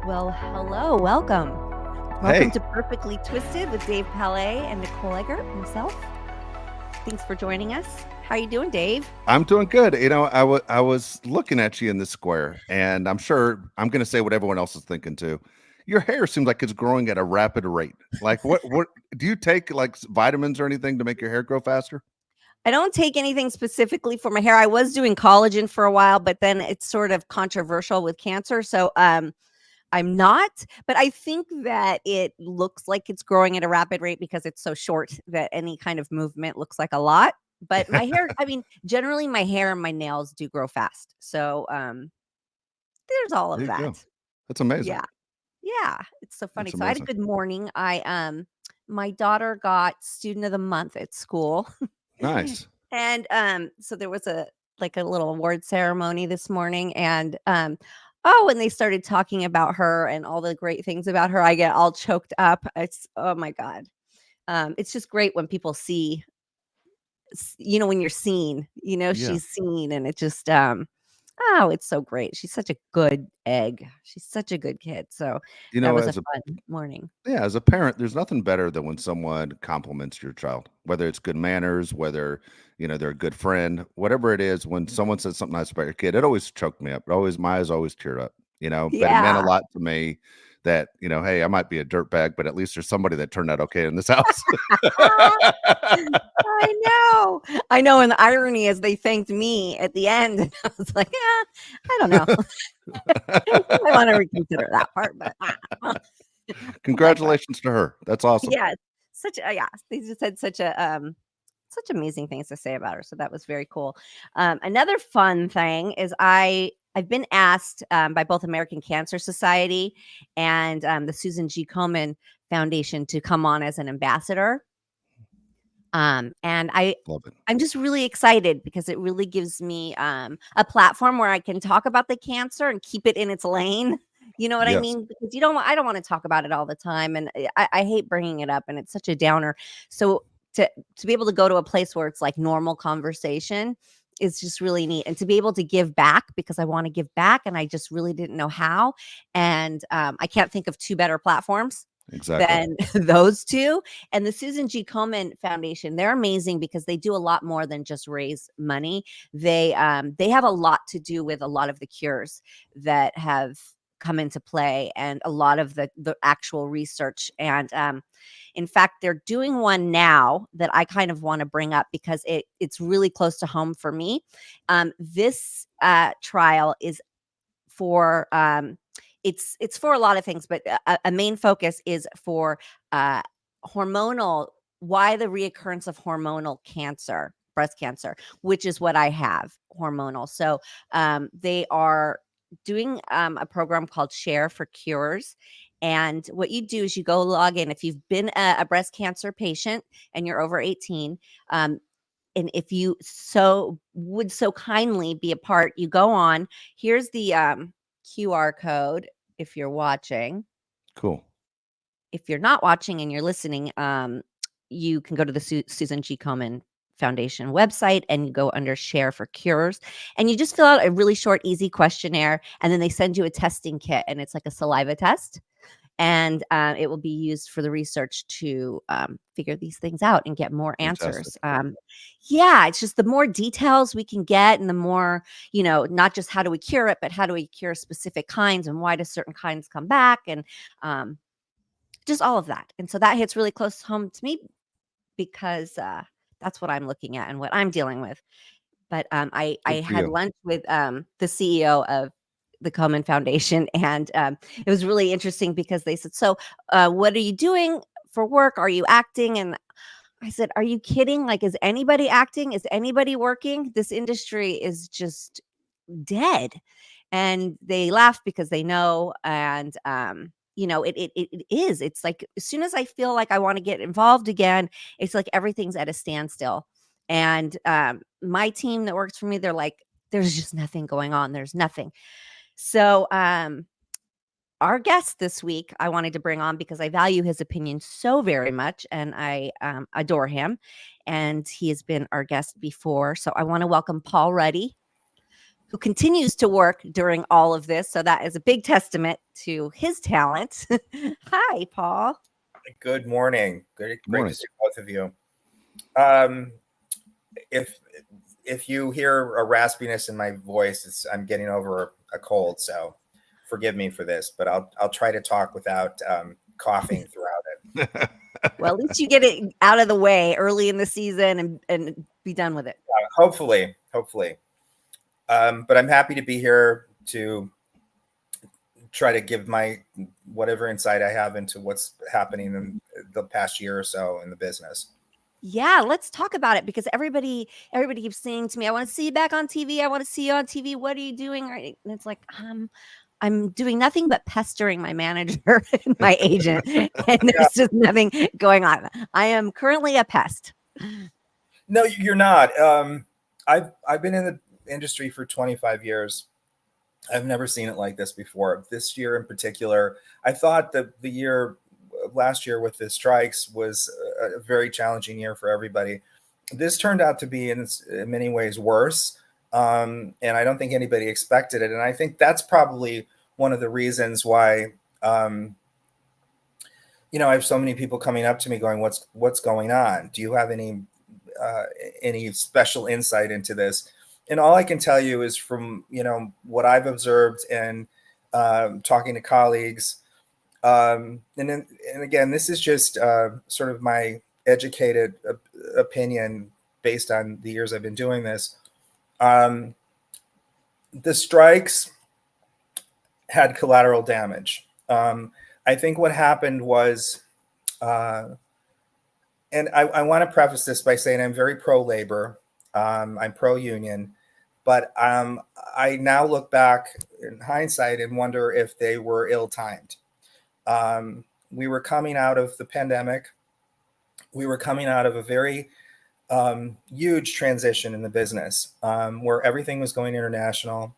Well, hello, welcome. Welcome Hey, to Perfectly Twisted with Dave Palais and Nicole Eggert, myself. Thanks for joining us. How you doing, Dave? I'm doing good. I was looking at you in the square, and I'm sure I'm going to say what everyone else is thinking too. Your hair seems like it's growing at a rapid rate. Like what do you take like vitamins or anything to make your hair grow faster? I don't take anything specifically for my hair. I was doing collagen for a while, but then it's sort of controversial with cancer. So I'm not, but I think that it looks like it's growing at a rapid rate because it's so short that any kind of movement looks like a lot. But my hair, I mean, generally my hair and my nails do grow fast. So there's all of There you go. that. That's amazing. Yeah. Yeah, it's so funny. That's So I had a amazing. good morning. My daughter got student of the month at school. Nice. And so there was a little award ceremony this morning and oh, when they started talking about her and all the great things about her, I get all choked up. It's oh my god. It's just great when people see when you're seen, Yeah. she's seen and it just oh, it's so great. She's such a good egg. She's such a good kid. So You that know, was a as a fun morning. Yeah, as a parent, there's nothing better than when someone compliments your child, whether it's good manners, whether, they're a good friend, whatever it is, when someone says something nice about your kid, it always choked me up. My eyes always tear up, but it meant a Yeah. lot to me that, hey, I might be a dirtbag, but at least there's somebody that turned out okay in this house. I know. I know, and the irony is they thanked me at the end, and I was like, "Yeah, I don't know. I wanna reconsider that part, but, I digress." Congratulations to her. That's awesome. Yes, they just had such amazing things to say about her, so that was very cool. Another fun thing is I've been asked, by both American Cancer Society and, the Susan G. Komen Foundation to come on as an ambassador. And Love it. I'm just really excited because it really gives me a platform where I can talk about the cancer and keep it in its lane. You know what I Yes, mean? Because I don't want to talk about it all the time, and I hate bringing it up, and it's such a downer. So to be able to go to a place where it's like normal conversation is just really neat, and to be able to give back because I want to give back, and I just really didn't know how, and I can't think of two better platforms exactly. than those two. And the Susan G. Komen Foundation, they're amazing because they do a lot more than just raise money. They have a lot to do with a lot of the cures that have come into play and a lot of the actual research. And in fact, they're doing one now that I kind of want to bring up because it's really close to home for me. This trial is for it's for a lot of things, but a main focus is for uh, hormonal. Why the reoccurrence of hormonal cancer, breast cancer, which is what I have, hormonal. So they are doing a program called Share for Cures. And what you do is you go log in if you've been a breast cancer patient and you're over 18. And if you so kindly be a part, you go on. Here's the QR code if you're watching. Cool. If you're not watching and you're listening, you can go to the Susan G. Komen Foundation website and you go under Share for Cures and you just fill out a really short, easy questionnaire. And then they send you a testing kit and it's like a saliva test and it will be used for the research to figure these things out and get more Fantastic. answers. Yeah, it's just the more details we can get, and the more not just how do we cure it, but how do we cure specific kinds, and why do certain kinds come back, and um, just all of that. And so that hits really close home to me because that's what I'm looking at and what I'm dealing with. But I Good for had you. lunch with the CEO of the Komen Foundation, and it was really interesting because they said, "So, what are you doing for work? Are you acting?" And I said, "Are you kidding? Like, is anybody acting? Is anybody working? This industry is just dead." And they laugh because they know, and it is. It's like as soon as I feel like I want to get involved again, it's like everything's at a standstill. And my team that works for me, they're like, there's just nothing going on. There's nothing. So our guest this week, I wanted to bring on because I value his opinion so very much, and I adore him. And he has been our guest before, so I want to welcome Paul Ruddy, who continues to work during all of this. So that is a big testament to his talent. Hi, Paul. Good morning. Great Morning. to see both of you. If you hear a raspiness in my voice, I'm getting over a cold, so forgive me for this. But I'll try to talk without coughing throughout it. Well, at least you get it out of the way early in the season and be done with it. Hopefully. But I'm happy to be here to try to give my whatever insight I have into what's happening in the past year or so in the business. Yeah, let's talk about it because everybody keeps saying to me, "I want to see you back on TV. I want to see you on TV. What are you doing?" And it's like, I'm doing nothing but pestering my manager and my agent, and there's just nothing going on. I am currently a pest. No, you're not. I've been in the industry for 25 years. I've never seen it like this before. This year in particular, I thought that the year last year with the strikes was a very challenging year for everybody. This turned out to be in many ways worse. And I don't think anybody expected it. And I think that's probably one of the reasons why, I have so many people coming up to me going, what's going on? Do you have any special insight into this? And all I can tell you is from, what I've observed and talking to colleagues. And again, this is just sort of my educated opinion based on the years I've been doing this. The strikes had collateral damage. I think what happened was, and I want to preface this by saying I'm very pro-labor. I'm pro-union, but I now look back in hindsight and wonder if they were ill-timed. We were coming out of the pandemic. We were coming out of a very huge transition in the business where everything was going international.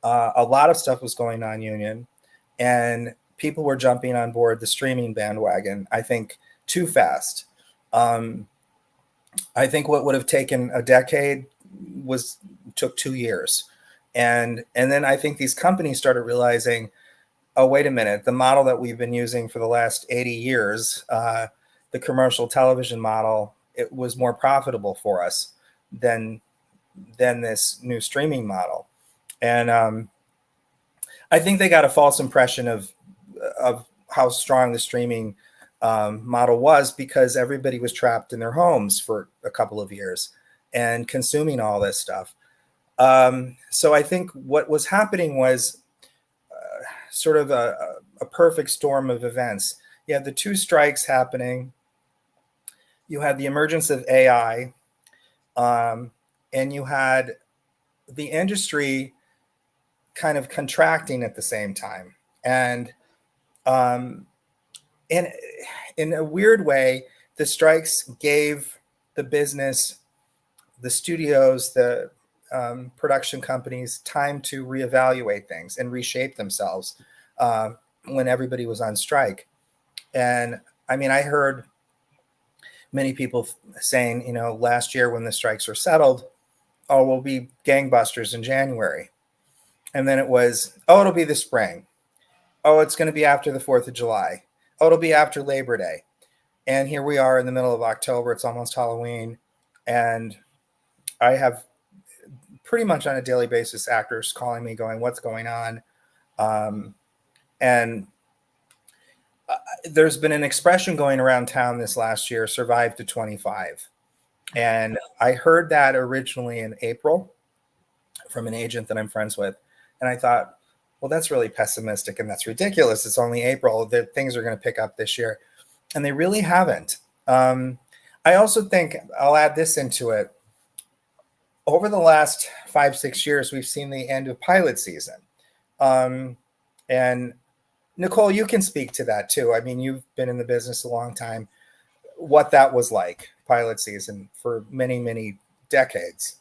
A lot of stuff was going non-union, and people were jumping on board the streaming bandwagon, I think, too fast. I think what would have taken a decade took 2 years. And then I think these companies started realizing, oh, wait a minute, the model that we've been using for the last 80 years, the commercial television model, it was more profitable for us than this new streaming model. And I think they got a false impression of how strong the streaming model was because everybody was trapped in their homes for a couple of years and consuming all this stuff. So I think what was happening was sort of a perfect storm of events. You had the 2 strikes happening. You had the emergence of AI, and you had the industry kind of contracting at the same time. And in a weird way, the strikes gave the business, the studios, the production companies time to reevaluate things and reshape themselves when everybody was on strike. And I mean, I heard many people saying, last year when the strikes were settled, oh, we'll be gangbusters in January. And then it was, oh, it'll be the spring. Oh, it's going to be after the 4th of July. Oh, it'll be after Labor Day. And here we are in the middle of October. It's almost Halloween. And I have pretty much on a daily basis actors calling me going, what's going on? And there's been an expression going around town this last year, survive to 25. And I heard that originally in April from an agent that I'm friends with. And I thought, well, that's really pessimistic and that's ridiculous. It's only April. That things are going to pick up this year. And they really haven't. I also think I'll add this into it. Over the last 5-6 years, we've seen the end of pilot season. And Nicole, you can speak to that too. I mean, you've been in the business a long time. What that was like, pilot season, for many, many decades.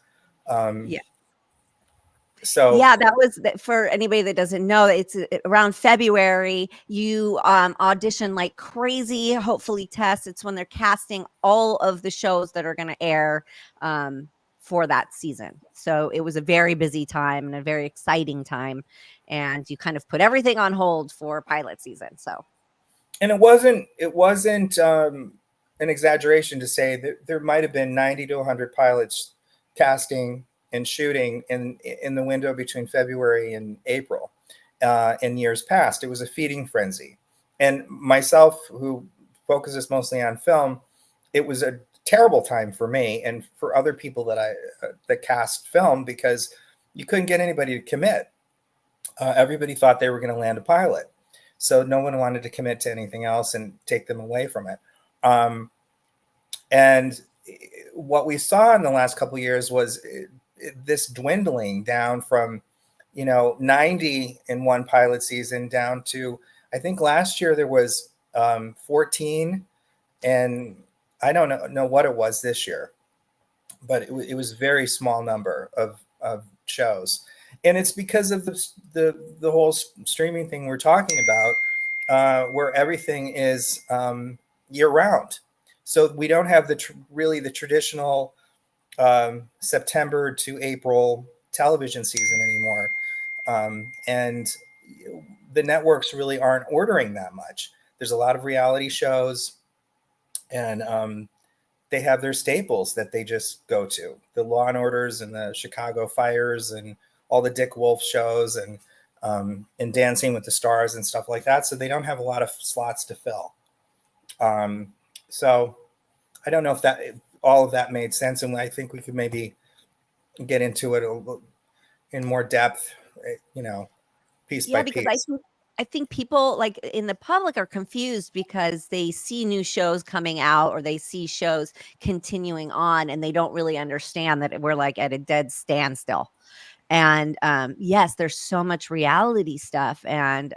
Yeah. So yeah, that was for anybody that doesn't know. It's around February. You audition like crazy. Hopefully, test. It's when they're casting all of the shows that are going to air for that season. So it was a very busy time and a very exciting time. And you kind of put everything on hold for pilot season. So, and it wasn't an exaggeration to say that there might have been 90 to 100 pilots casting and shooting in the window between February and April. In years past, it was a feeding frenzy. And myself, who focuses mostly on film, it was a terrible time for me and for other people that cast film, because you couldn't get anybody to commit. Everybody thought they were going to land a pilot, so no one wanted to commit to anything else and take them away from it. And what we saw in the last couple of years was this dwindling down from 90 in one pilot season down to, I think last year there was 14, and I don't know what it was this year, but it was a very small number of shows. And it's because of the whole streaming thing we're talking about, where everything is year round. So we don't have really the traditional September to April television season anymore. And the networks really aren't ordering that much. There's a lot of reality shows, and they have their staples that they just go to, the Law and Orders and the Chicago Fires and all the Dick Wolf shows, and Dancing with the Stars and stuff like that. So they don't have a lot of slots to fill. So I don't know if all of that made sense, and I think we could maybe get into it in more depth, piece by piece. Because I think people like in the public are confused because they see new shows coming out or they see shows continuing on, and they don't really understand that we're like at a dead standstill. And yes, there's so much reality stuff, and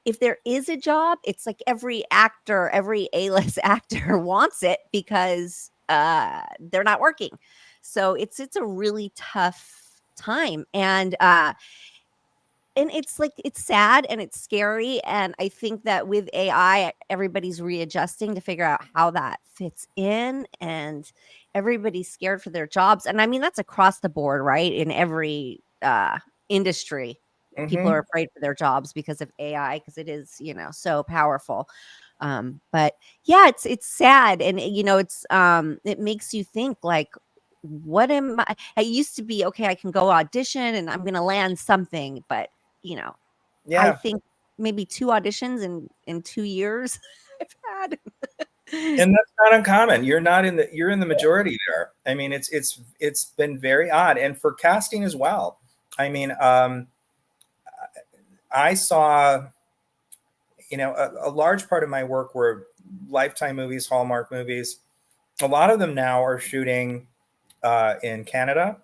if there is a job, it's like every actor, every A-list actor wants it because they're not working. So it's a really tough time, and it's like it's sad and it's scary. And I think that with AI, everybody's readjusting to figure out how that fits in, and everybody's scared for their jobs. And I mean, that's across the board, right? In every industry, people are afraid for their jobs because of AI, because it is, so powerful. But yeah, it's sad. And it's it makes you think like, what am I used to be, okay, I can go audition and I'm gonna land something, but Yeah. I think maybe 2 auditions in 2 years I've had. And that's not uncommon. You're in the majority there. I mean, it's been very odd, and for casting as well. I mean, I saw, a large part of my work were Lifetime movies, Hallmark movies. A lot of them now are shooting in Canada,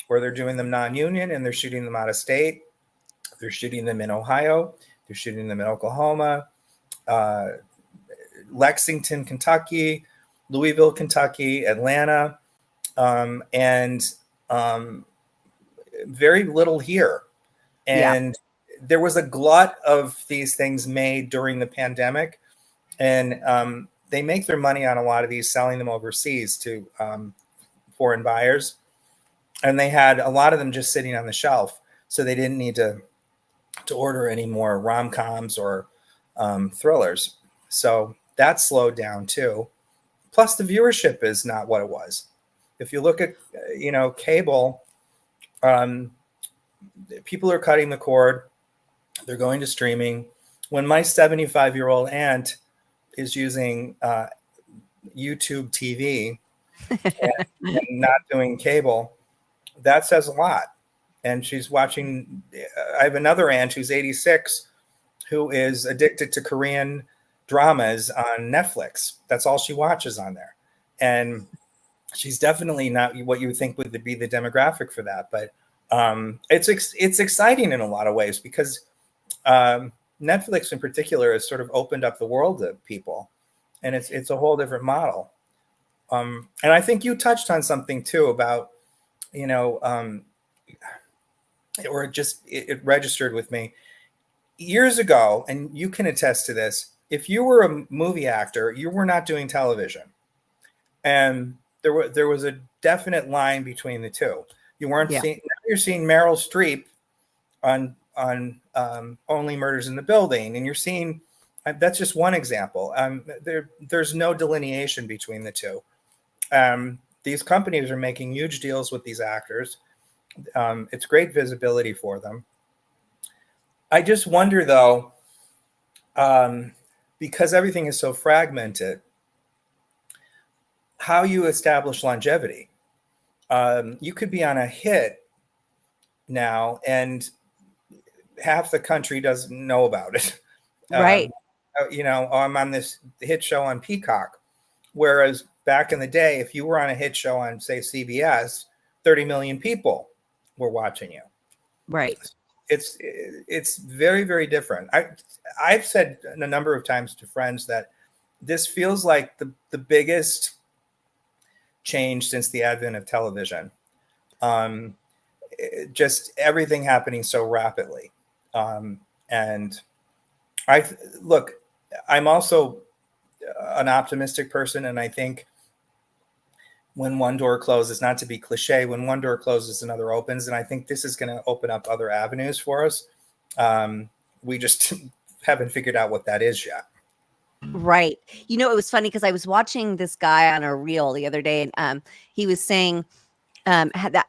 where they're doing them non-union, and they're shooting them out of state. They're shooting them in Ohio. They're shooting them in Oklahoma, Lexington, Kentucky, Louisville, Kentucky, Atlanta, and very little here. And there was a glut of these things made during the pandemic, and they make their money on a lot of these, selling them overseas to foreign buyers. And they had a lot of them just sitting on the shelf, so they didn't need to order any more rom-coms or thrillers. So that slowed down too. Plus, the viewership is not what it was. If you look at cable, people are cutting the cord. They're going to streaming. When my 75-year-old aunt is using YouTube TV and not doing cable, that says a lot. And she's watching. I have another aunt who's 86, who is addicted to Korean dramas on Netflix. That's all she watches on there. And she's definitely not what you would think would be the demographic for that. But it's exciting in a lot of ways, because Netflix in particular has sort of opened up the world to people, and it's a whole different model. And I think you touched on something too about, or it registered with me years ago, and you can attest to this. If you were a movie actor, you were not doing television. And there was a definite line between the two. You weren't Yeah. seeing. Now you're seeing Meryl Streep on Only Murders in the Building, and you're seeing. That's just one example. There's no delineation between the two. These companies are making huge deals with these actors. It's great visibility for them. I just wonder, though, because everything is so fragmented, how you establish longevity. You could be on a hit now, and half the country doesn't know about it. Right. I'm on this hit show on Peacock. Whereas back in the day, if you were on a hit show on, say, CBS, 30 million people were watching you. Right. It's very, very different. I've said a number of times to friends that this feels like the biggest change since the advent of television. Just everything happening so rapidly. And I'm also an optimistic person, and I think when one door closes, not to be cliche, when one door closes, another opens, and I think this is going to open up other avenues for us. We just haven't figured out what that is yet. Right. It was funny because I was watching this guy on a reel the other day, and he was saying about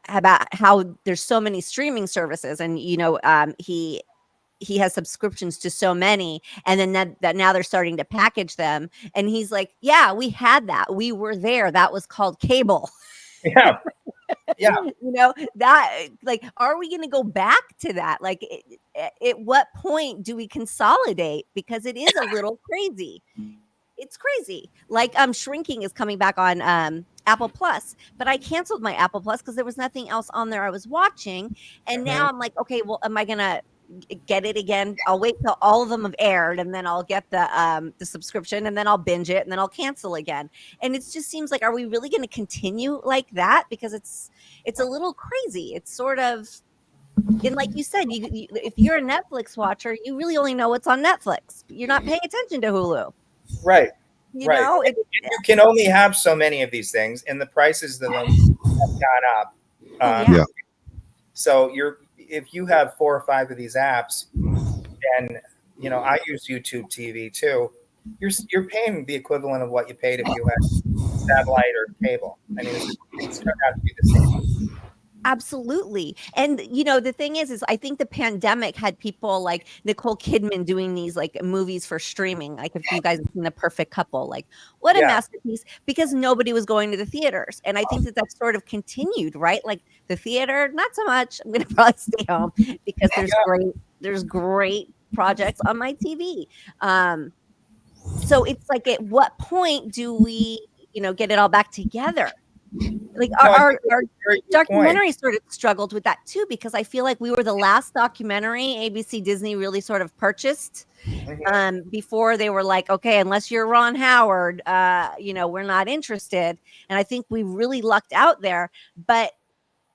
how there's so many streaming services, and he has subscriptions to so many, and then that now they're starting to package them, and he's like, yeah, we had that, we were there, that was called cable. Yeah. That, like, are we going to go back to that? Like, at what point do we consolidate? Because it is a little crazy. It's crazy. Like, Shrinking is coming back on Apple Plus, but I canceled my Apple Plus because there was nothing else on there I was watching, and now I'm like, okay, well, am I gonna get it again? I'll wait till all of them have aired, and then I'll get the subscription, and then I'll binge it, and then I'll cancel again. And it just seems like, are we really going to continue like that? Because it's a little crazy. It's sort of, and like you said, you if you're a Netflix watcher, you really only know what's on Netflix. You're not paying attention to Hulu. Right. You know, you can only have so many of these things, and the prices of them have gone up. yeah. So if you have 4 or 5 of these apps, and I use YouTube TV too, you're paying the equivalent of what you paid if you had satellite or cable. I mean, it's turned out to be the same. Absolutely. And the thing is I think the pandemic had people like Nicole Kidman doing these like movies for streaming. Like, if you guys have seen The Perfect Couple, like, what a masterpiece, because nobody was going to the theaters. And I think that sort of continued, right? Like, the theater, not so much. I'm going to probably stay home because there's great projects on my TV. So it's like, at what point do we, get it all back together? Like, our documentary sort of struggled with that too, because I feel like we were the last documentary ABC Disney really sort of purchased before they were like, okay, unless you're Ron Howard, we're not interested. And I think we really lucked out there, but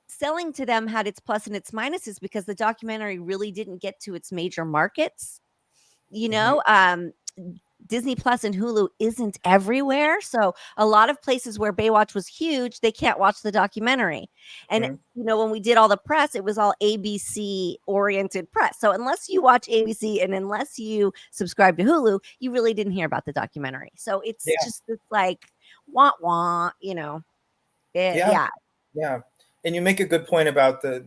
selling to them had its plus and its minuses, because the documentary really didn't get to its major markets. Disney Plus and Hulu isn't everywhere. So a lot of places where Baywatch was huge, they can't watch the documentary. And, when we did all the press, it was all ABC oriented press. So unless you watch ABC and unless you subscribe to Hulu, you really didn't hear about the documentary. So it's just this like, wah. Yeah. And you make a good point about the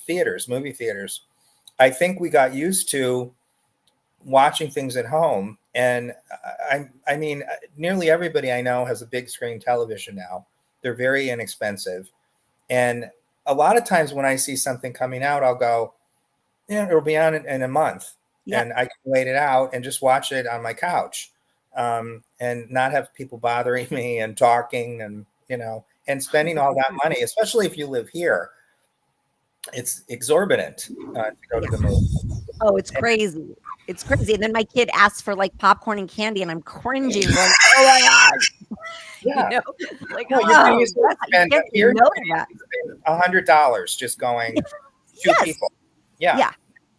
theaters, movie theaters. I think we got used to watching things at home, and I mean, nearly everybody I know has a big screen television now. They're very inexpensive, and a lot of times when I see something coming out, I'll go, it'll be on in a month, and I can wait it out and just watch it on my couch, and not have people bothering me and talking, and and spending all that money, especially if you live here. It's exorbitant to go to the movie. Oh, it's crazy. It's crazy. And then my kid asks for like popcorn and candy, and I'm cringing, going, oh my God. Yeah. Like, you can spend $100 just going 2 people. Yeah.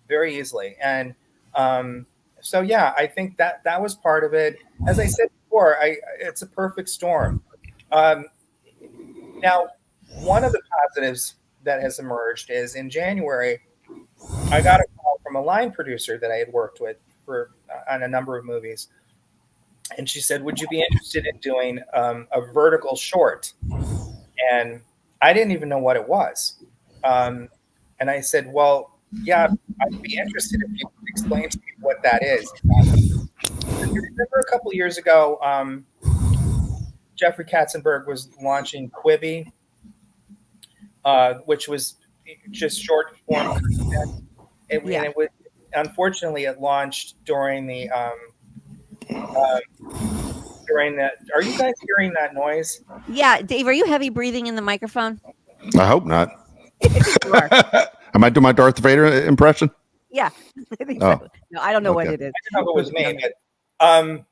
Very easily. And so, I think that was part of it. As I said before, it's a perfect storm. Um, now, one of the positives that has emerged is in January, I got a call from a line producer that I had worked with for on a number of movies, and she said, "Would you be interested in doing a vertical short?" And I didn't even know what it was. Um, and I said, "Well, yeah, I'd be interested if you could explain to me what that is." You remember a couple of years ago, Jeffrey Katzenberg was launching Quibi, which was just short form content. And Yeah. it was, unfortunately, it launched during the Are you guys hearing that noise? Yeah. Dave, are you heavy breathing in the microphone? I hope not. I think you are. Am I doing my Darth Vader impression? Yeah, I think Oh, so. No, I don't know what okay. it is. I don't know if it was me, but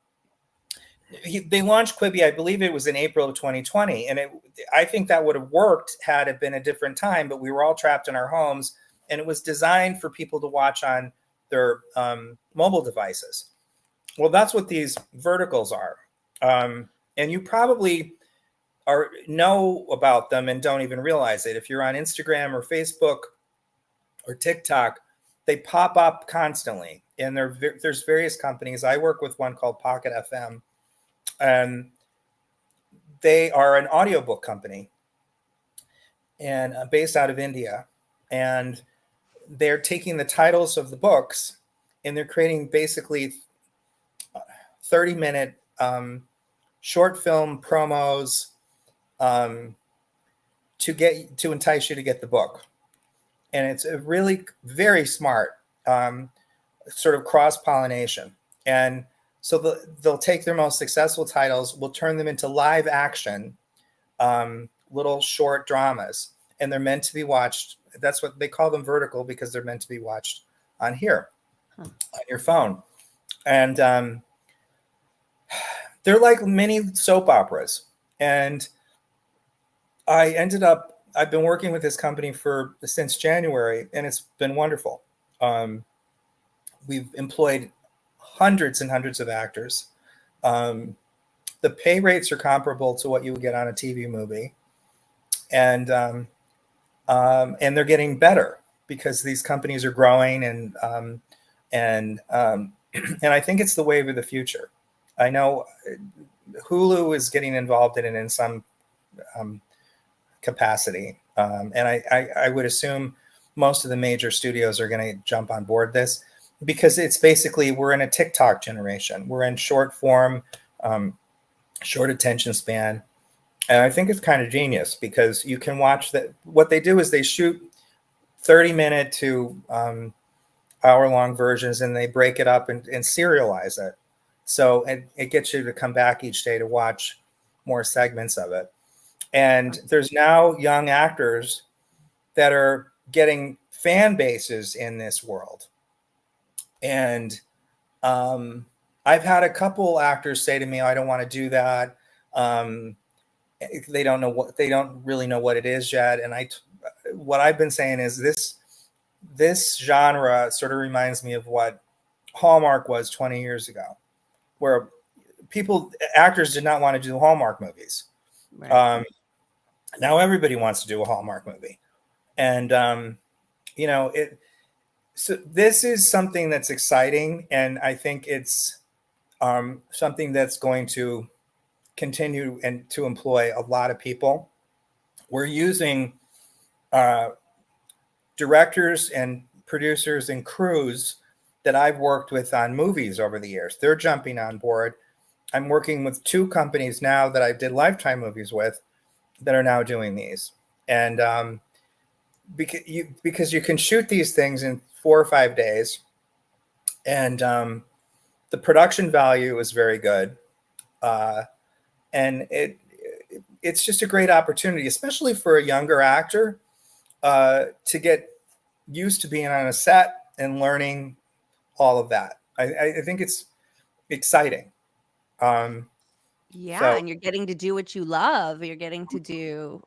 they launched Quibi. I believe it was in April of 2020, and I think that would have worked had it been a different time. But we were all trapped in our homes, and it was designed for people to watch on their mobile devices. Well, that's what these verticals are, and you probably know about them and don't even realize it. If you're on Instagram or Facebook or TikTok, they pop up constantly, and there's various companies. I work with one called Pocket FM, and they are an audiobook company and based out of India, and they're taking the titles of the books and they're creating basically 30-minute short film promos to entice you to get the book. And it's a really very smart sort of cross-pollination. And so they'll take their most successful titles, will turn them into live action little short dramas, and they're meant to be watched. That's what they call them, vertical, because they're meant to be watched on here, on your phone. And they're like mini soap operas. And I've been working with this company since January, and it's been wonderful. We've employed hundreds and hundreds of actors. The pay rates are comparable to what you would get on a TV movie. And they're getting better because these companies are growing, and I think it's the wave of the future. I know Hulu is getting involved in it in some capacity, and I would assume most of the major studios are going to jump on board this because it's basically we're in a TikTok generation. We're in short form, short attention span. And I think it's kind of genius because you can watch that. What they do is they shoot 30-minute to hour-long versions, and they break it up and serialize it. So it gets you to come back each day to watch more segments of it. And there's now young actors that are getting fan bases in this world. And I've had a couple actors say to me, "I don't want to do that." They don't really know what it is yet. And what I've been saying is this genre sort of reminds me of what Hallmark was 20 years ago, where actors did not want to do Hallmark movies. Right. Now everybody wants to do a Hallmark movie. And, so this is something that's exciting. And I think it's something that's going to continue and to employ a lot of people. We're using directors and producers and crews that I've worked with on movies over the years. They're jumping on board. I'm working with 2 companies now that I did Lifetime movies with that are now doing these. And because you can shoot these things in 4 or 5 days, and the production value is very good. And it's just a great opportunity, especially for a younger actor, to get used to being on a set and learning all of that. I think it's exciting. Yeah, and you're getting to do what you love. You're getting to do,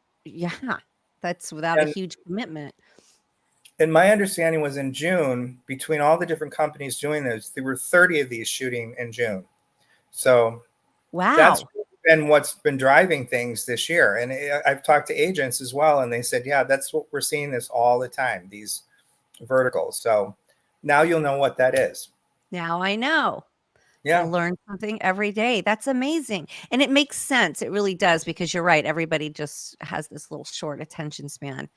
that's without a huge commitment. And my understanding was in June, between all the different companies doing this, there were 30 of these shooting in June. So wow, been what's been driving things this year. And I've talked to agents as well, and they said, yeah, that's what we're seeing this all the time, these verticals. So now you'll know what that is. Now I know. I Yeah. learn something every day. That's amazing. And it makes sense. It really does, because you're right. Everybody just has this little short attention span.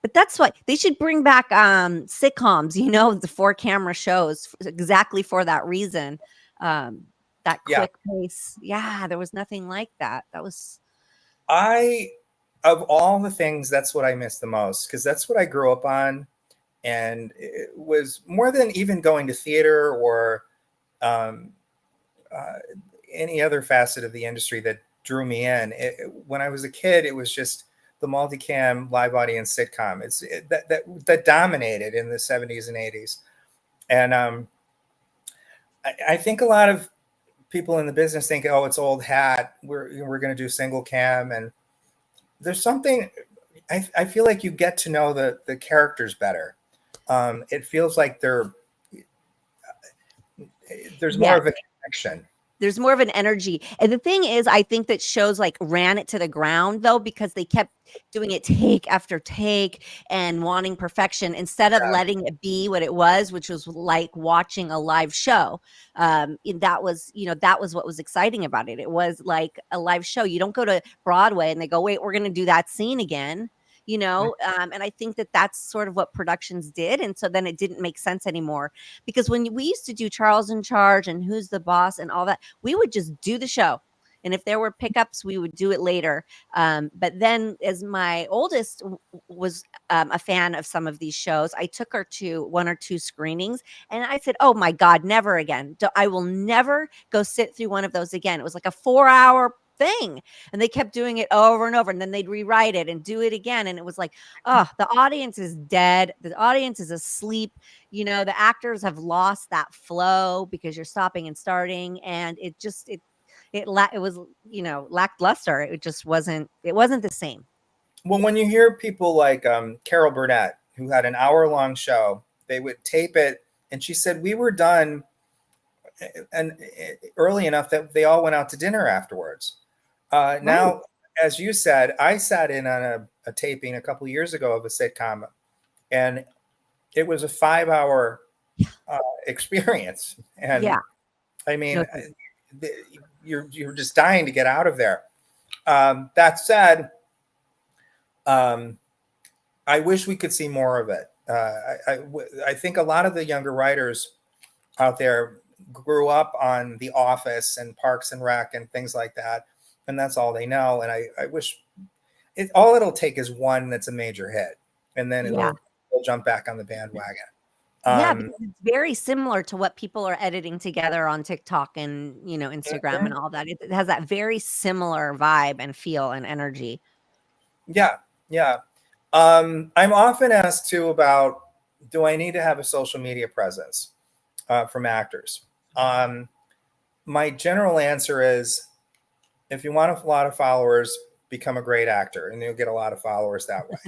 But that's why they should bring back sitcoms, the 4 camera shows exactly for that reason. That Yeah. quick pace. Yeah, there was nothing like that. That was Of all the things, that's what I miss the most, because that's what I grew up on. And it was more than even going to theater or um, uh, any other facet of the industry that drew me in. When I was a kid, it was just the multicam live audience sitcom. That dominated in the 70s and 80s. And I think a lot of people in the business think, oh, it's old hat. We're going to do single cam. And there's something, I feel like you get to know the characters better. It feels like there's more of a connection. There's more of an energy. And the thing is, I think that shows like ran it to the ground, though, because they kept doing it take after take and wanting perfection instead of letting it be what it was, which was like watching a live show. That was what was exciting about it. It was like a live show. You don't go to Broadway and they go, wait, we're going to do that scene again. And I think that that's sort of what productions did. And so then it didn't make sense anymore, because when we used to do Charles in Charge and Who's the Boss and all that, we would just do the show. And if there were pickups, we would do it later. But then as my oldest was a fan of some of these shows, I took her to 1 or 2 screenings and I said, oh my God, never again. I will never go sit through one of those again. It was like a 4-hour thing, and they kept doing it over and over, and then they'd rewrite it and do it again, and it was like, oh, the audience is dead, the audience is asleep, the actors have lost that flow because you're stopping and starting, and it was lackluster. It just wasn't the same. Well, when you hear people like Carol Burnett, who had an hour-long show, they would tape it, and she said we were done and early enough that they all went out to dinner afterwards. Now, as you said, I sat in on a taping a couple of years ago of a sitcom, and it was a 5-hour experience. And I mean, you're just dying to get out of there. That said, I wish we could see more of it. I think a lot of the younger writers out there grew up on The Office and Parks and Rec and things like that, and that's all they know. And I wish all it'll take is one that's a major hit, and then it'll jump back on the bandwagon. Because it's very similar to what people are editing together on TikTok and Instagram and all that. It has that very similar vibe and feel and energy. Yeah. I'm often asked too about, do I need to have a social media presence from actors? My general answer is, if you want a lot of followers, become a great actor, and you'll get a lot of followers that way.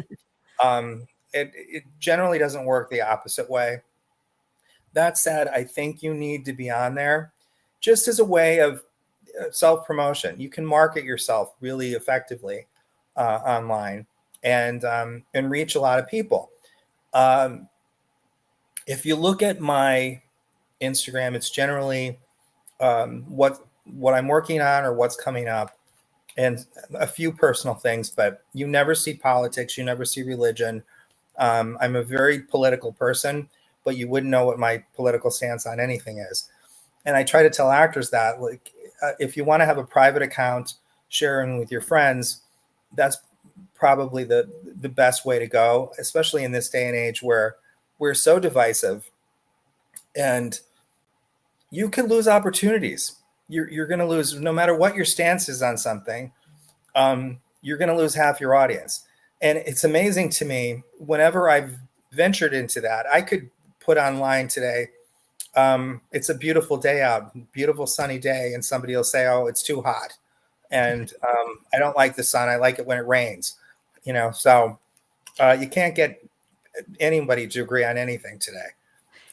It generally doesn't work the opposite way. That said, I think you need to be on there just as a way of self-promotion. You can market yourself really effectively online and reach a lot of people. If you look at my Instagram, it's generally what I'm working on or what's coming up, and a few personal things, but you never see politics, you never see religion. I'm a very political person, but you wouldn't know what my political stance on anything is. And I try to tell actors that, like, if you want to have a private account sharing with your friends, that's probably the best way to go, especially in this day and age where we're so divisive, and you can lose opportunities. You're going to lose, no matter what your stance is on something, you're going to lose half your audience. And it's amazing to me, whenever I've ventured into that, I could put online today, it's a beautiful day out, beautiful sunny day, and somebody will say, oh, it's too hot. And I don't like the sun. I like it when it rains. So you can't get anybody to agree on anything today.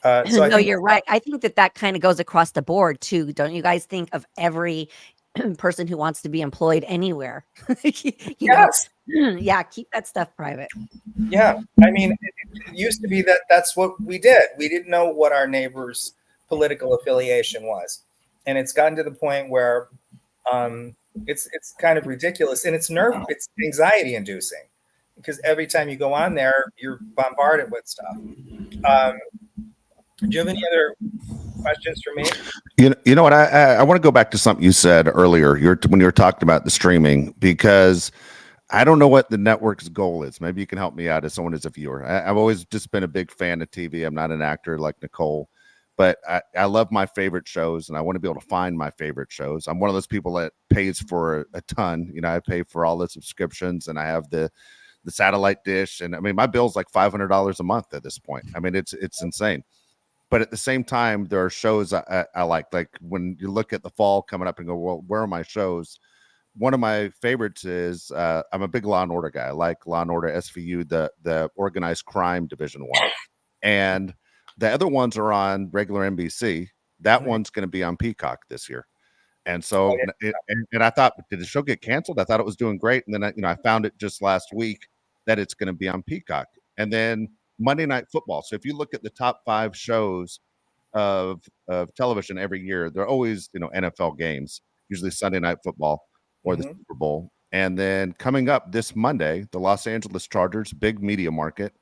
So no, you're right. I think that kind of goes across the board too. Don't you guys think of every person who wants to be employed anywhere. You know, Yes. yeah, keep that stuff private. Yeah. I mean, it used to be that that's what we did. We didn't know what our neighbor's political affiliation was. And it's gotten to the point where um, it's kind of ridiculous, and it's anxiety inducing because every time you go on there, you're bombarded with stuff. Um, do you have any other questions for me? You know what? I want to go back to something you said earlier. When you were talking about the streaming, because I don't know what the network's goal is. Maybe you can help me out as someone as a viewer. I've always just been a big fan of TV. I'm not an actor like Nicole, but I love my favorite shows, and I want to be able to find my favorite shows. I'm one of those people that pays for a ton. You know, I pay for all the subscriptions, and I have the satellite dish, and I mean my bill's like $500 a month at this point. I mean it's insane. But at the same time, there are shows I like when you look at the fall coming up and go, well, where are my shows? One of my favorites is I'm a big Law and Order guy. I like Law and Order SVU, the organized crime division one, and the other ones are on regular NBC. That one's going to be on Peacock this year, and so and I thought, did the show get canceled? I thought it was doing great, and then I found it just last week that it's going to be on Peacock, and then Monday Night Football. So if you look at the top 5 shows of television every year, they're always NFL games, usually Sunday Night Football or the Super Bowl. And then coming up this Monday, the Los Angeles Chargers, big media market,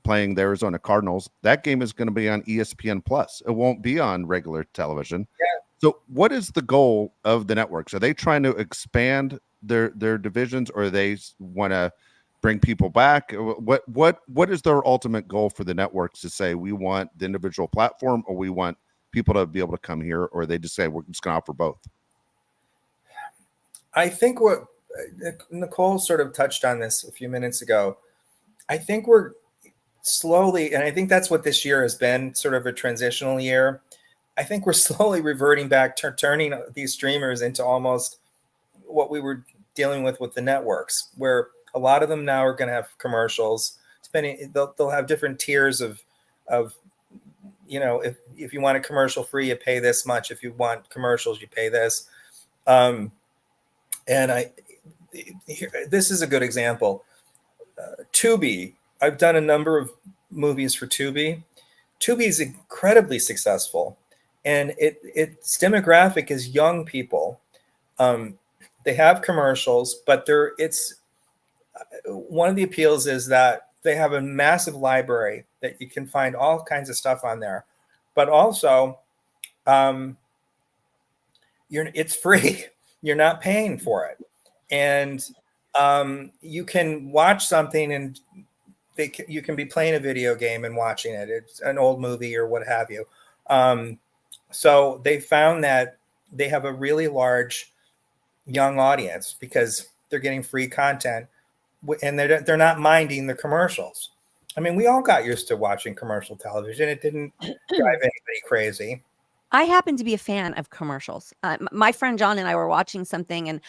playing the Arizona Cardinals. That game is going to be on ESPN Plus. It won't be on regular television. Yeah. So what is the goal of the networks? Are they trying to expand their divisions, or they want to bring people back? What is their ultimate goal for the networks to say we want the individual platform, or we want people to be able to come here, or they just say we're just going to offer both? I think what Nicole sort of touched on this a few minutes ago. I think we're slowly, and I think that's what this year has been, sort of a transitional year. I think we're slowly reverting back, turning these streamers into almost what we were dealing with the networks, where a lot of them now are going to have commercials. They'll have different tiers of if you want a commercial free, you pay this much. If you want commercials, you pay this. This is a good example. Tubi. I've done a number of movies for Tubi. Tubi is incredibly successful, and its demographic is young people. They have commercials, but one of the appeals is that they have a massive library that you can find all kinds of stuff on there, but also it's free. You're not paying for it, and you can watch something, and you can be playing a video game and watching it. It's an old movie or what have you. So they found that they have a really large young audience because they're getting free content, and they're not minding the commercials. I mean, we all got used to watching commercial television. It didn't drive anybody crazy. I happen to be a fan of commercials. My friend John and I were watching something, and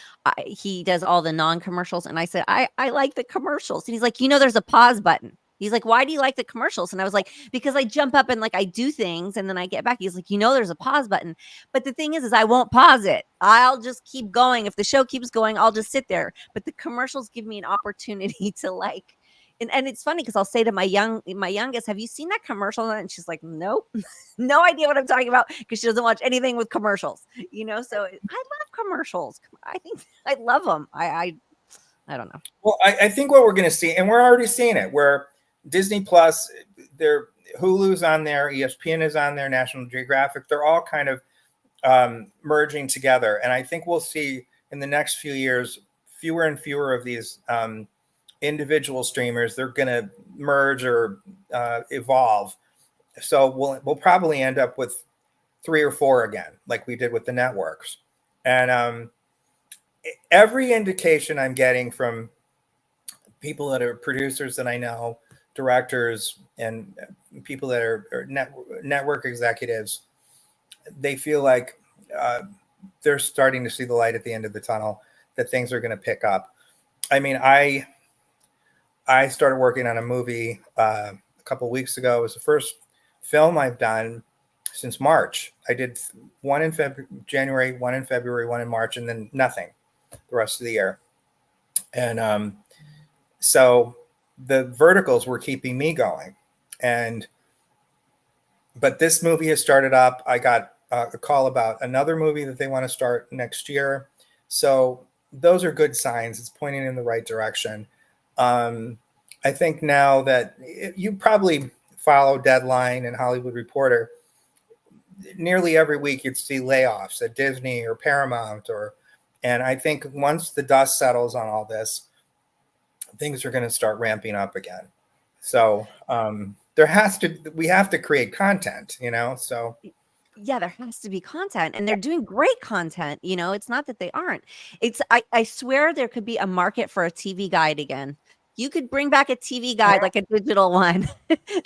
he does all the non-commercials. And I said, I like the commercials. And he's like, there's a pause button. He's like, why do you like the commercials? And I was like, because I jump up and I do things, and then I get back. He's like, there's a pause button. But the thing is I won't pause it. I'll just keep going. If the show keeps going, I'll just sit there. But the commercials give me an opportunity to and it's funny because I'll say to my youngest, have you seen that commercial? And she's like, nope, no idea what I'm talking about, because she doesn't watch anything with commercials, so I love commercials. I think I love them. I don't know. Well, I think what we're going to see, and we're already seeing it, where Disney Plus, Hulu's on there, ESPN is on there, National Geographic, they're all kind of merging together. And I think we'll see in the next few years, fewer and fewer of these individual streamers. They're going to merge or evolve. So we'll probably end up with 3 or 4 again, like we did with the networks. And every indication I'm getting from people that are producers that I know, directors, and people that are network executives, they feel like they're starting to see the light at the end of the tunnel, that things are going to pick up. I mean, I started working on a movie a couple of weeks ago. It was the first film I've done, since March. I did one in January, one in February, one in March, and then nothing the rest of the year. And so the verticals were keeping me going. But this movie has started up. I got a call about another movie that they want to start next year. So those are good signs. It's pointing in the right direction. I think now that you probably follow Deadline and Hollywood Reporter, nearly every week you'd see layoffs at Disney or Paramount, and I think once the dust settles on all this, things are going to start ramping up again. So we have to create content, so. Yeah, there has to be content, and they're doing great content. It's not that they aren't. I swear there could be a market for a TV guide again. You could bring back a TV guide, like a digital one,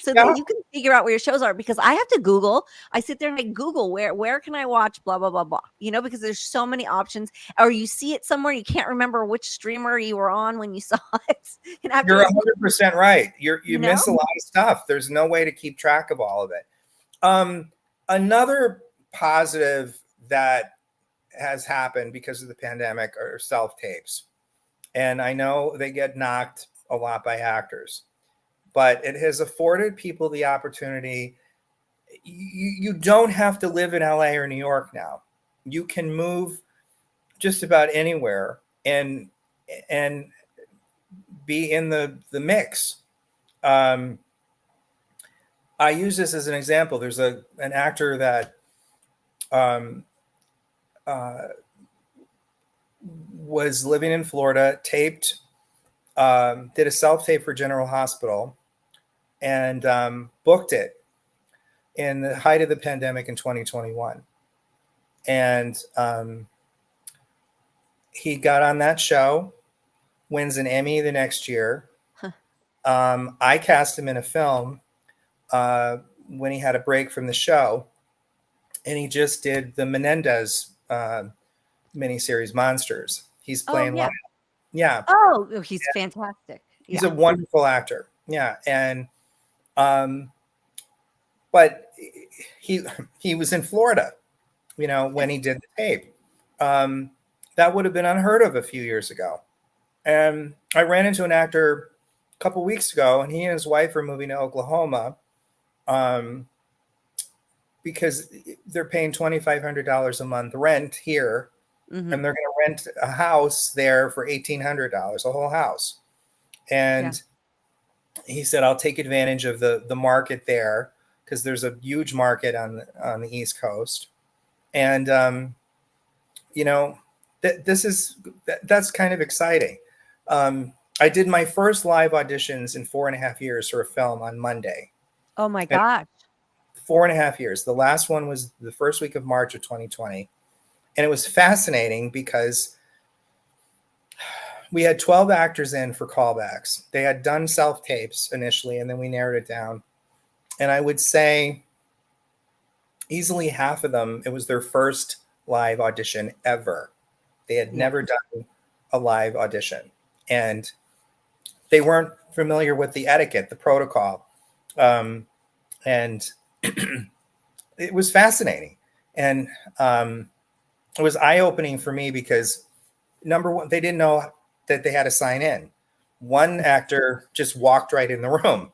so Yeah. that you can figure out where your shows are. Because I have to Google. I sit there and I Google where can I watch blah blah blah blah. Because there's so many options. Or you see it somewhere, you can't remember which streamer you were on when you saw it. And You're 100% right. You miss a lot of stuff. There's no way to keep track of all of it. Another positive that has happened because of the pandemic are self-tapes. And I know they get knocked a lot by actors, but it has afforded people the opportunity. You don't have to live in LA or New York now. You can move just about anywhere and be in the mix. I use this as an example. There's an actor that was living in Florida, taped, did a self-tape for General Hospital, and booked it in the height of the pandemic in 2021. And he got on that show, wins an Emmy the next year. Huh. I cast him in a film when he had a break from the show, and he just did the Menendez miniseries Monsters. He's playing one. Yeah. Oh, he's fantastic. He's a wonderful actor. Yeah. And but he was in Florida, when he did the tape. That would have been unheard of a few years ago. And I ran into an actor a couple weeks ago, and he and his wife are moving to Oklahoma because they're paying $2,500 a month rent here. Mm-hmm. And they're going to rent a house there for $1,800, a whole house. And he said, I'll take advantage of the market there, because there's a huge market on the East Coast. And, that's kind of exciting. I did my first live auditions in 4.5 years for a film on Monday. Oh my gosh. 4.5 years. The last one was the first week of March of 2020. And it was fascinating because we had 12 actors in for callbacks. They had done self-tapes initially, and then we narrowed it down. And I would say easily half of them, it was their first live audition ever. They had never done a live audition. And they weren't familiar with the etiquette, the protocol. And it was fascinating. And it was eye-opening for me because, number one, they didn't know that they had to sign in. One actor just walked right in the room,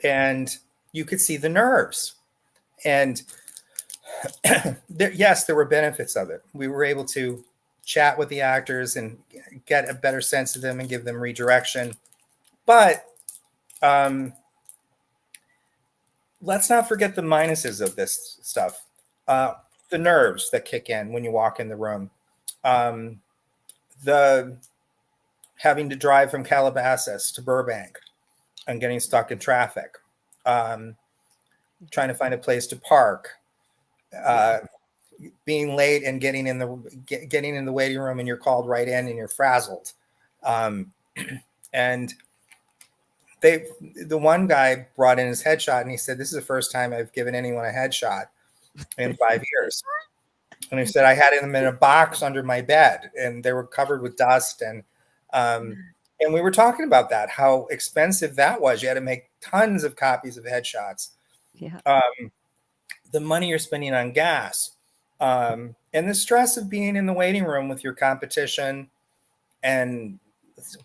and you could see the nerves. And there were benefits of it. We were able to chat with the actors and get a better sense of them and give them redirection. But let's not forget the minuses of this stuff. The nerves that kick in when you walk in the room. The having to drive from Calabasas to Burbank and getting stuck in traffic. Trying to find a place to park. Being late and getting in the waiting room, and you're called right in and you're frazzled. And the one guy brought in his headshot, and he said, "This is the first time I've given anyone a headshot in 5 years." And he said, I had them in a box under my bed, and they were covered with dust. And we were talking about that, how expensive that was. You had to make tons of copies of headshots. Yeah. the money you're spending on gas, and the stress of being in the waiting room with your competition and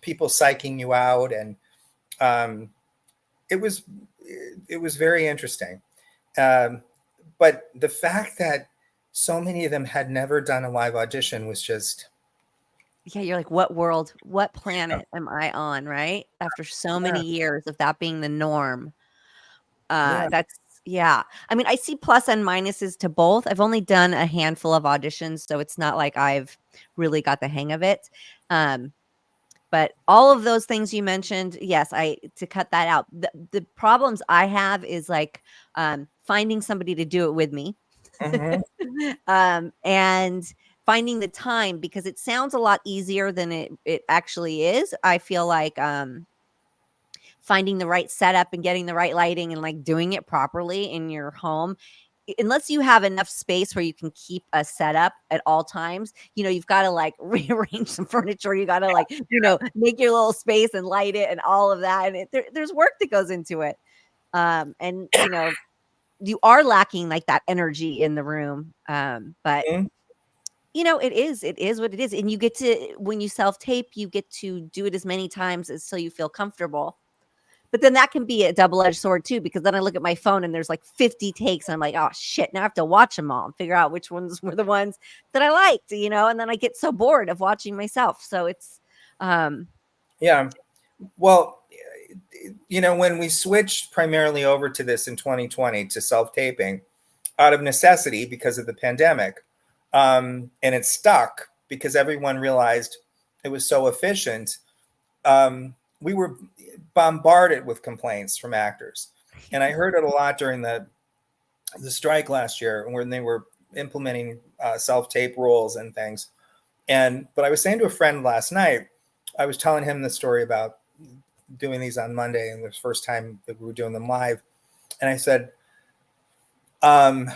people psyching you out. And um, it was very interesting. But the fact that so many of them had never done a live audition was just, Yeah, you're like, what world, what planet am I on, right? After so many years of that being the norm. Yeah. That's yeah. I mean, I see plus and minuses to both. I've only done a handful of auditions, so it's not like I've really got the hang of it. But all of those things you mentioned, yes, I to cut that out. The problems I have is like finding somebody to do it with me. Mhm. And finding the time because it sounds a lot easier than it actually is. I feel like finding the right setup and getting the right lighting and like doing it properly in your home, unless you have enough space where you can keep a setup at all times, you've got to like rearrange some furniture. You got to like, make your little space and light it and all of that. And there's work that goes into it. And you are lacking like that energy in the room. But Mhm. it is what it is. And you get to, when you self tape, you get to do it as many times as so you feel comfortable. But then that can be a double-edged sword too, because then I look at my phone and there's like 50 takes and I'm like, oh shit, now I have to watch them all and figure out which ones were the ones that I liked, and then I get so bored of watching myself. So it's Yeah. Well, when we switched primarily over to this in 2020 to self-taping out of necessity because of the pandemic, and it stuck because everyone realized it was so efficient, we were bombarded with complaints from actors. And I heard it a lot during the strike last year when they were implementing self-tape rules and things. But I was saying to a friend last night, I was telling him the story about doing these on Monday and the first time that we were doing them live. And I said, I'm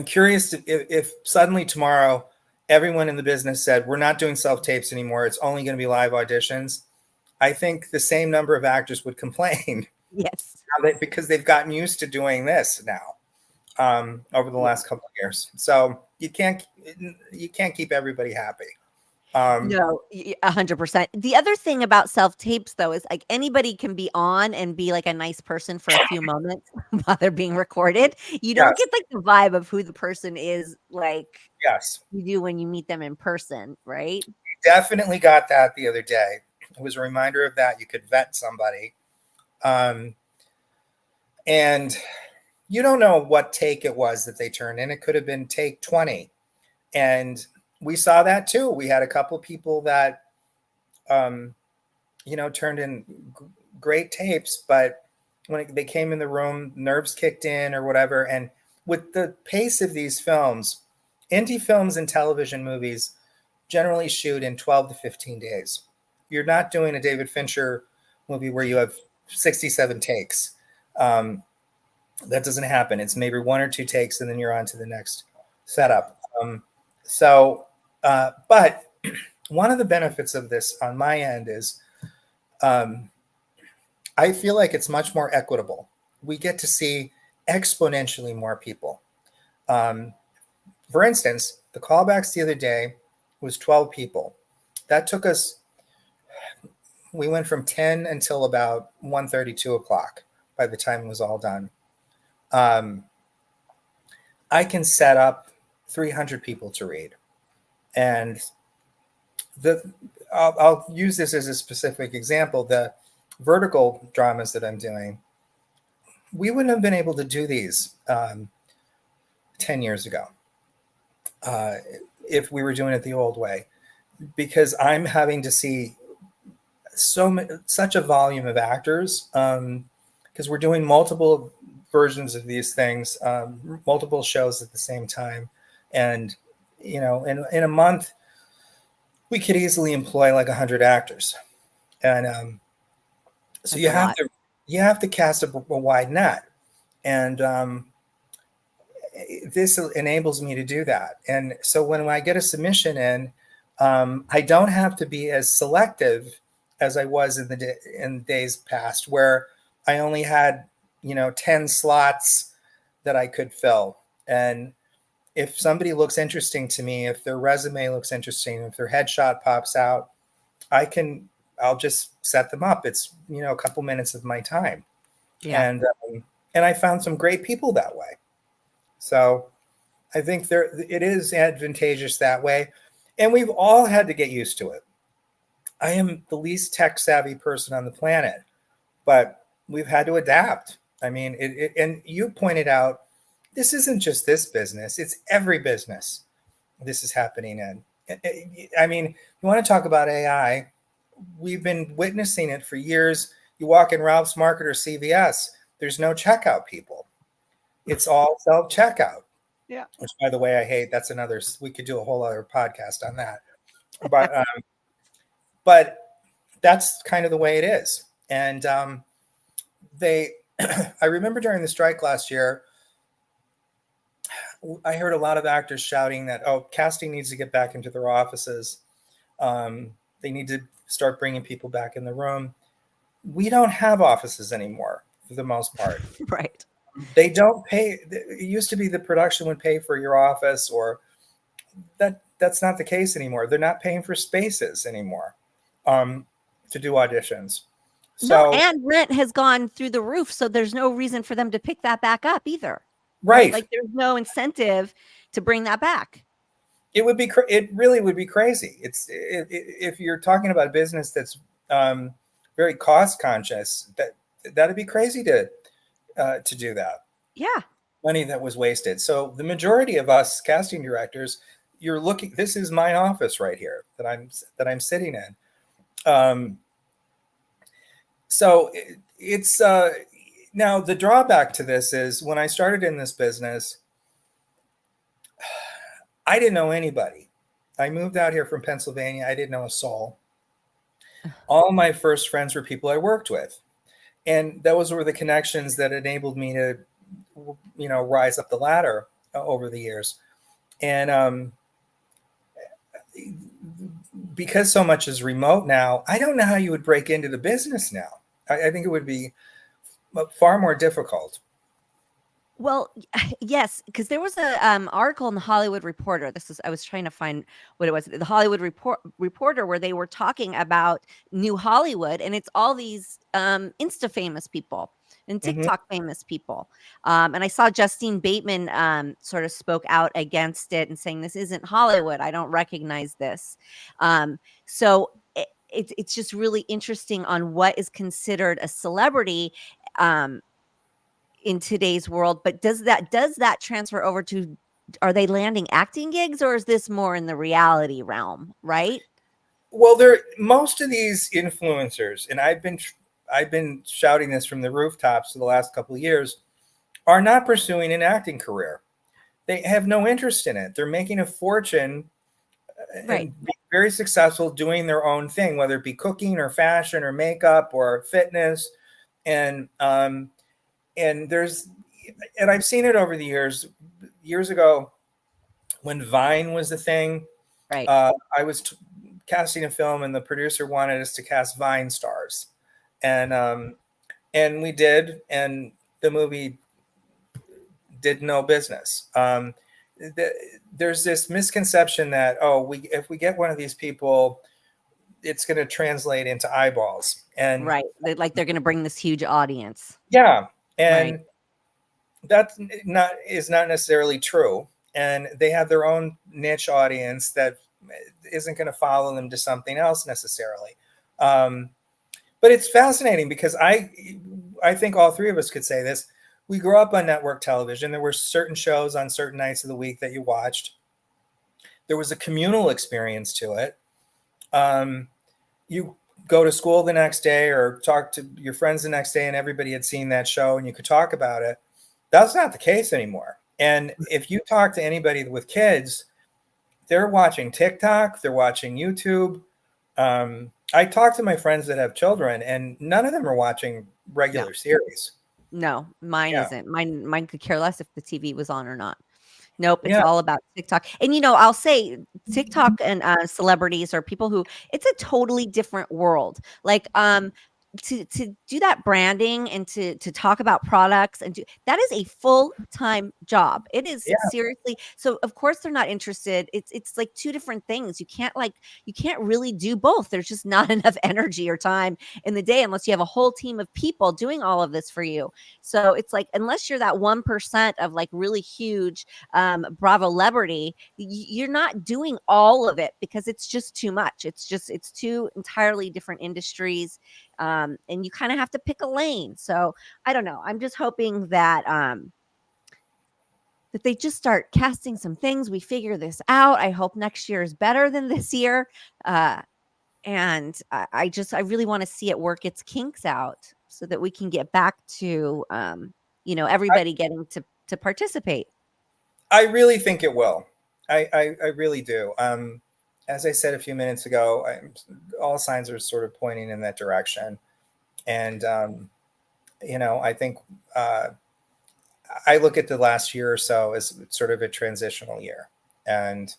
curious if suddenly tomorrow everyone in the business said, we're not doing self-tapes anymore, it's only going to be live auditions. I think the same number of actors would complain. yes. Because they've gotten used to doing this now over the last couple of years. So you can't keep everybody happy. No, 100%. The other thing about self tapes though is like anybody can be on and be like a nice person for a few moments while they're being recorded. You don't Yes, get like the vibe of who the person is like yes, you do when you meet them in person, right? definitely got that the other day. It was a reminder of that. You could vet somebody, and you don't know what take it was that they turned in. It could have been take 20, and we saw that too. We had a couple people that turned in great tapes, but when they came in the room, nerves kicked in or whatever. And with the pace of these films, indie films and television movies generally shoot in 12 to 15 days. You're not doing a David Fincher movie where you have 67 takes. That doesn't happen. It's maybe one or two takes and then you're on to the next setup. But one of the benefits of this on my end is I feel like it's much more equitable. We get to see exponentially more people. For instance, the callbacks the other day was 12 people. That took us, we went from 10 until about 1:30, 2 o'clock by the time it was all done. I can set up 300 people to read. And I'll use this as a specific example. The vertical dramas that I'm doing, we wouldn't have been able to do these 10 years ago if we were doing it the old way, because I'm having to see such a volume of actors because we're doing multiple versions of these things, multiple shows at the same time. And, in a month, we could easily employ like 100 actors. And so you have to cast a wide net. And this enables me to do that. And so when I get a submission in, I don't have to be as selective as I was in days past, where I only had 10 slots that I could fill. And if somebody looks interesting to me, if their resume looks interesting, if their headshot pops out, I'll just set them up. It's, a couple minutes of my time. Yeah. And I found some great people that way. So I think it is advantageous that way. And we've all had to get used to it. I am the least tech savvy person on the planet, but we've had to adapt. I mean, and you pointed out, this isn't just this business, it's every business this is happening in. I mean, you want to talk about AI, we've been witnessing it for years. You walk in Ralph's Market or CVS, there's no checkout people. It's all self-checkout. Yeah. Which, by the way, I hate. That's another, we could do a whole other podcast on that. But that's kind of the way it is. And I remember during the strike last year, I heard a lot of actors shouting that, casting needs to get back into their offices. They need to start bringing people back in the room. We don't have offices anymore for the most part. Right. They don't pay. It used to be the production would pay for your office, or that's not the case anymore. They're not paying for spaces anymore to do auditions. So, no, and rent has gone through the roof, so there's no reason for them to pick that back up either. Right. Like there's no incentive to bring that back. It would be. It really would be crazy. If you're talking about a business that's very cost conscious, that'd be crazy to do that. Yeah. Money that was wasted. So the majority of us casting directors, you're looking. This is my office right here that I'm sitting in. So it's now the drawback to this is when I started in this business, I didn't know anybody. I moved out here from Pennsylvania. I didn't know a soul. All my first friends were people I worked with. And those were the connections that enabled me to, rise up the ladder over the years. And because so much is remote now, I don't know how you would break into the business now. I think it would be far more difficult. Well, yes, because there was a article in the Hollywood Reporter. I was trying to find what it was. The Hollywood Reporter, where they were talking about New Hollywood, and it's all these Insta famous people and TikTok famous people. And I saw Justine Bateman sort of spoke out against it and saying, "This isn't Hollywood. I don't recognize this." So it's just really interesting on what is considered a celebrity. In today's world, but does that transfer over to, are they landing acting gigs, or is this more in the reality realm, right? Well, most of these influencers, and I've been shouting this from the rooftops for the last couple of years, are not pursuing an acting career. They have no interest in it. They're making a fortune Right. and being very successful doing their own thing, whether it be cooking or fashion or makeup or fitness. And I've seen it over the years ago when Vine was the thing. Right. I was casting a film and the producer wanted us to cast Vine stars, and we did, and the movie did no business. There's this misconception that if we get one of these people, it's going to translate into eyeballs, and right, like they're going to bring this huge audience. Yeah. And right. That is not necessarily true. And they have their own niche audience that isn't going to follow them to something else necessarily. But it's fascinating because I think all three of us could say this. We grew up on network television. There were certain shows on certain nights of the week that you watched. There was a communal experience to it. You go to school the next day or talk to your friends the next day and everybody had seen that show and you could talk about it. That's not the case anymore. And if you talk to anybody with kids, they're watching TikTok, they're watching YouTube. I talk to my friends that have children and none of them are watching regular series. No, mine isn't. Mine could care less if the TV was on or not. Nope, it's all about TikTok. And I'll say TikTok and celebrities are people who, it's a totally different world. Like to do that branding and to talk about products and that is a full-time job. It is Yeah. seriously. So of course they're not interested. It's like two different things. You can't really do both. There's just not enough energy or time in the day unless you have a whole team of people doing all of this for you. So it's like, unless you're that 1% of like really huge Bravo celebrity, you're not doing all of it because it's just too much. It's two entirely different industries. And you kind of have to pick a lane. So I don't know. I'm just hoping that that they just start casting some things. We figure this out. I hope next year is better than this year. And I really want to see it work its kinks out so that we can get back to everybody getting to participate. I really think it will. I really do. As I said a few minutes ago, all signs are sort of pointing in that direction. And, I think I look at the last year or so as sort of a transitional year. And,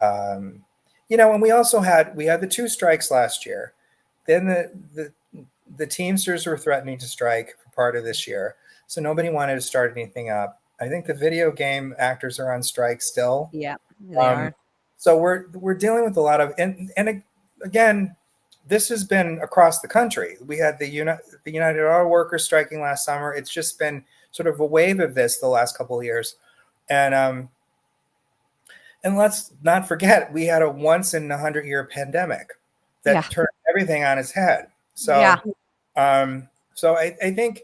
and we also had the 2 strikes last year. Then the Teamsters were threatening to strike for part of this year. So nobody wanted to start anything up. I think the video game actors are on strike still. Yeah, they are. So we're dealing with a lot of, and again, this has been across the country. We had the United Auto Workers striking last summer. It's just been sort of a wave of this the last couple of years, and let's not forget we had a once in 100-year pandemic that turned everything on its head. So, so I think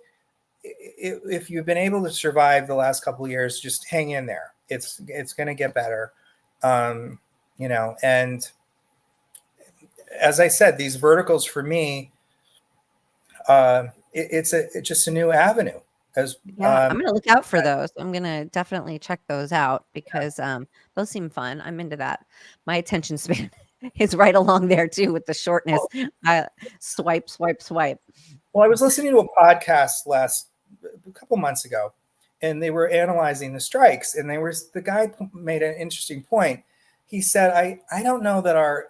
if you've been able to survive the last couple of years, just hang in there. It's going to get better, and as I said, these verticals for me, it's just a new avenue. I'm going to look out for those. I'm going to definitely check those out because those seem fun. I'm into that. My attention span is right along there too with the shortness. Swipe. Well, I was listening to a podcast a couple months ago, and they were analyzing the strikes, and the guy made an interesting point. He said, I don't know that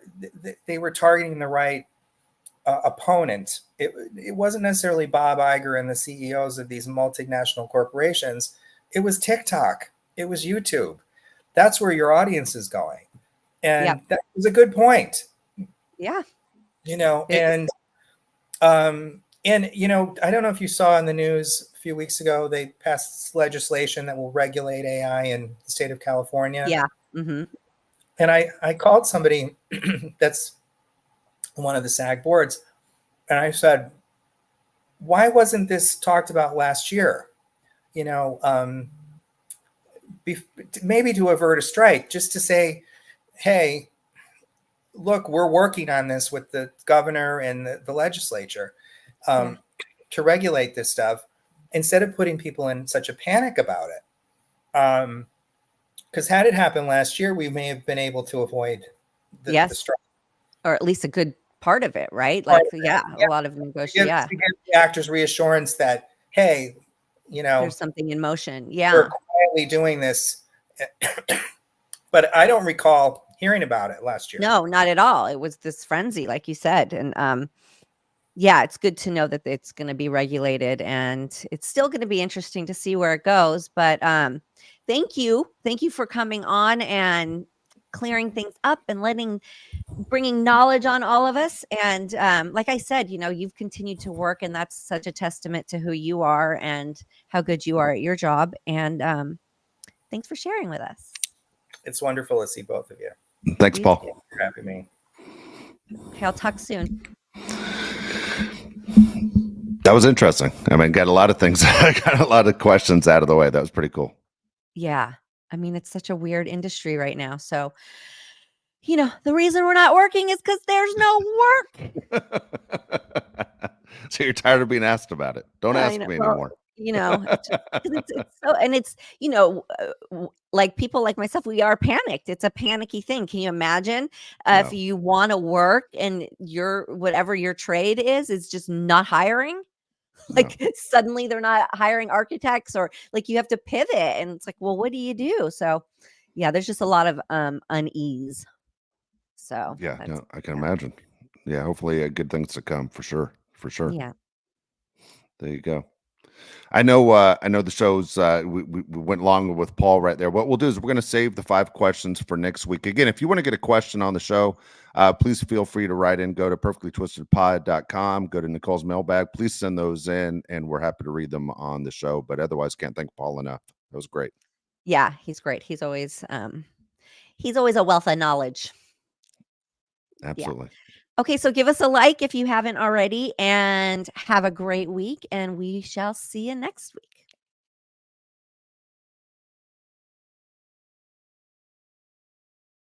they were targeting the right opponent. It wasn't necessarily Bob Iger and the CEOs of these multinational corporations. It was TikTok. It was YouTube. That's where your audience is going. And that was a good point. Yeah. And I don't know if you saw in the news a few weeks ago, they passed legislation that will regulate AI in the state of California. Yeah. Mm-hmm. And I called somebody that's one of the SAG boards, and I said, why wasn't this talked about last year? Maybe to avert a strike, just to say, hey, look, we're working on this with the governor and the legislature to regulate this stuff, instead of putting people in such a panic about it. Because had it happened last year, we may have been able to avoid the strike. Or at least a good part of it, right? Like, a lot of negotiation. To give the actors reassurance that, hey, there's something in motion. Yeah. We're quietly doing this. But I don't recall hearing about it last year. No, not at all. It was this frenzy, like you said. And it's good to know that it's going to be regulated, and it's still going to be interesting to see where it goes. But thank you for coming on and clearing things up and bringing knowledge on all of us. And like I said, you've continued to work, and that's such a testament to who you are and how good you are at your job. And thanks for sharing with us. It's wonderful to see both of you. Thanks, Paul. Thanks for having me. Okay, I'll talk soon. That was interesting. I mean, got a lot of things, got a lot of questions out of the way. That was pretty cool. Yeah. I mean, it's such a weird industry right now. So, the reason we're not working is because there's no work. So you're tired of being asked about it. Don't ask me anymore. It's so, and it's, like people like myself, we are panicked. It's a panicky thing. Can you imagine if you want to work and whatever your trade is just not hiring? Like suddenly they're not hiring architects, or like you have to pivot, and it's like, well, what do you do? So there's just a lot of unease. So I can imagine. Yeah, hopefully good things to come for sure. for sure. Yeah. There you go. I know the show's we went long with Paul right there. What we'll do is we're going to save the 5 questions for next week. Again, if you want to get a question on the show, please feel free to write in. Go to perfectlytwistedpod.com, go to Nicole's mailbag. Please send those in, and we're happy to read them on the show. But otherwise, can't thank Paul enough. That was great. Yeah, he's great. He's always a wealth of knowledge. Absolutely. Okay, so give us a like if you haven't already, and have a great week, and we shall see you next week.